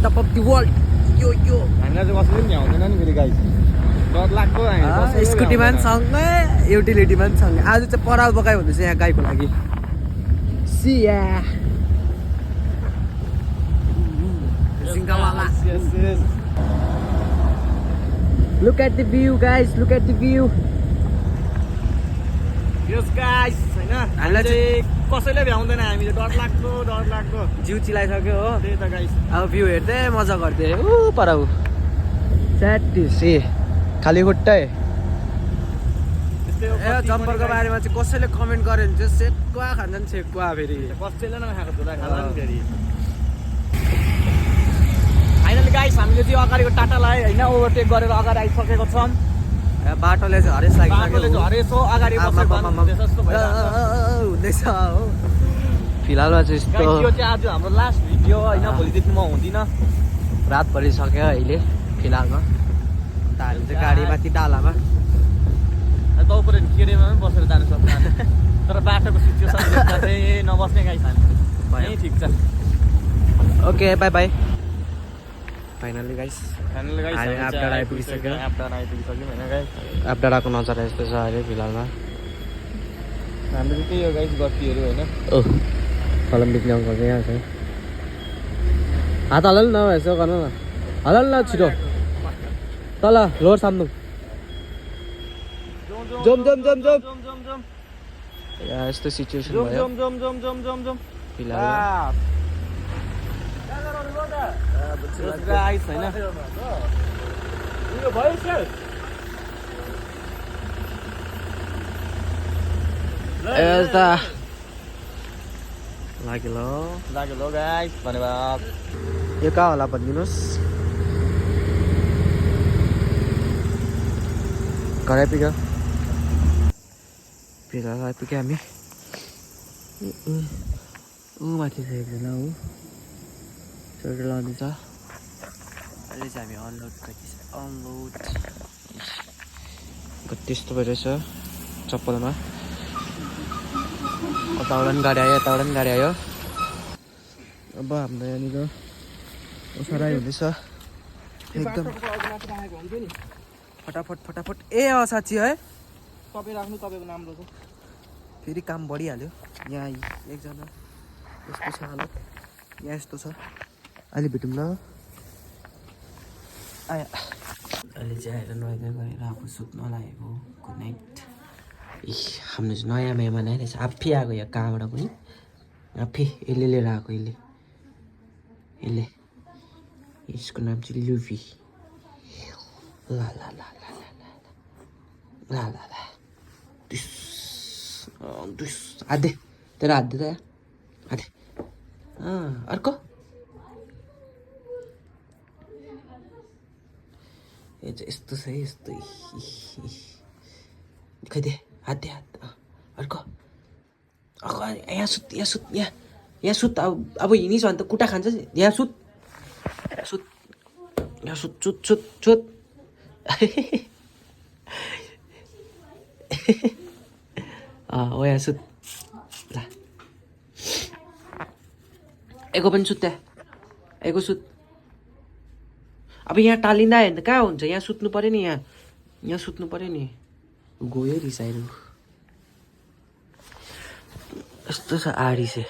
Top of the world यो हामीलाई चाहिँ कसैले पनि भ्याउँदैन नि फेरि गाइस डर लाग्दो हामी स्कुटीमा पनि सँगै युटिलिटीमा पनि सँगै आज चाहिँ पराल पकाइ हुँदैछ यहाँ गाईको लागि सिया Look at the view guys, look at the view. Yes guys, हैन हामीलाई चाहिँ कसैले भ्याउँदैन हामी चाहिँ डर लाग्दो जिउ चिलाइसक्यो हो त्यही त गाइस अब भ्यू हेर्दै मजा गर्दै ऊ पराउ स्याटिसी खाली खुट्टै ए जम्परको बारेमा चाहिँ कसैले कमेन्ट गर्यो भने चाहिँ सेकुवा खान्छन् सेकुवा फेरि कसैले नखाएको त खाला नि फेरि फाइनली गाइस हामीले चाहिँ अगाडिको टाटालाई हैन ओभरटेक गरेर अगाडि आइसकेको छौँ बाटोले चाहिँ हरेस लागिसक्यो हरेस हो अगाडि हुँदैछ हो फिलहालमा चाहिँ यस्तो यो चाहिँ आज हाम्रो लास्ट भिडियो हैन भोलिदेखि म हुँदिनँ रात परिसक्यो अहिले फिलहालमा हामी चाहिँ गाडी माथि डालामा तपाईँ केरेमा पनि बसेर जानु सक्छ तर बाटोको सिचुएसन चाहिँ नबस्ने गाइस हामी ठिक छ okay by by finally guys हामीले गाइस हामी आपडाँडा आइपुगिसक्यो हैन गाइस आपडाँडाको नजारा यस्तो छ अहिले फिलहालमा हाम्रो चाहिँ त्यही हो गाइस गतिहरू हैन ओह कलम बिक्ने अङ्कल चाहिँ यहाँ छ हात हल्ल न यसो गर्नु न हल्ल न छिटो तल लोर साम्नु जम यस्तो सिचुएसन भयो फिलहाल गाइस हैन यो भयो सर यता लाग्यो गाइस धन्यवाद यो कहाँ होला भनिदिनुहोस् घर आइपुग्यो फिलहाल आइपुग्यो हामी माथि छ एकजना हो स्वेटर लाउँदैछ अहिले चाहिँ हामी अनलोड त्यस्तो भइरहेछ चप्पलमा यताबाट पनि गाडी आयो यताबाट पनि गाडी आयो अब हाम्रो यहाँनिर ओसाराइ हुँदैछ एकदम फटाफट ए अँ साँच्ची है तपाईँ राख्नु तपाईँको नाम रोज फेरि काम बढिहाल्यो यहाँ एकजना यस्तो छ हालत यहाँ यस्तो छ अहिले भेटौँ ल आया अहिले चाहिँ आएर नुहाइदिएर गएर आफू सुत्न लागेको गुड नाइट ए हाम्रो चाहिँ नयाँ मेहमान आइरहेछ आफै आएको यहाँ कहाँबाट पनि आफै यसले लिएर आएको यसले यसको नाम चाहिँ लुफी ला दुस आधे तेरो हात दे त आधे अर्को ए चाहिँ यस्तो छ है यस्तो खै दे हात दे हात अर्को यहाँ सुत अब हिँडिस् भने त कुटा खान्छ यहाँ सुत हो यहाँ सुत ल एको पनि सुत त्यहाँ एको सुत अब यहाँ टालिँदा होइन त कहाँ हुन्छ यहाँ सुत्नु पऱ्यो नि यहाँ सुत्नु पऱ्यो नि गयो रिसाइरु यस्तो छ आडी चाहिँ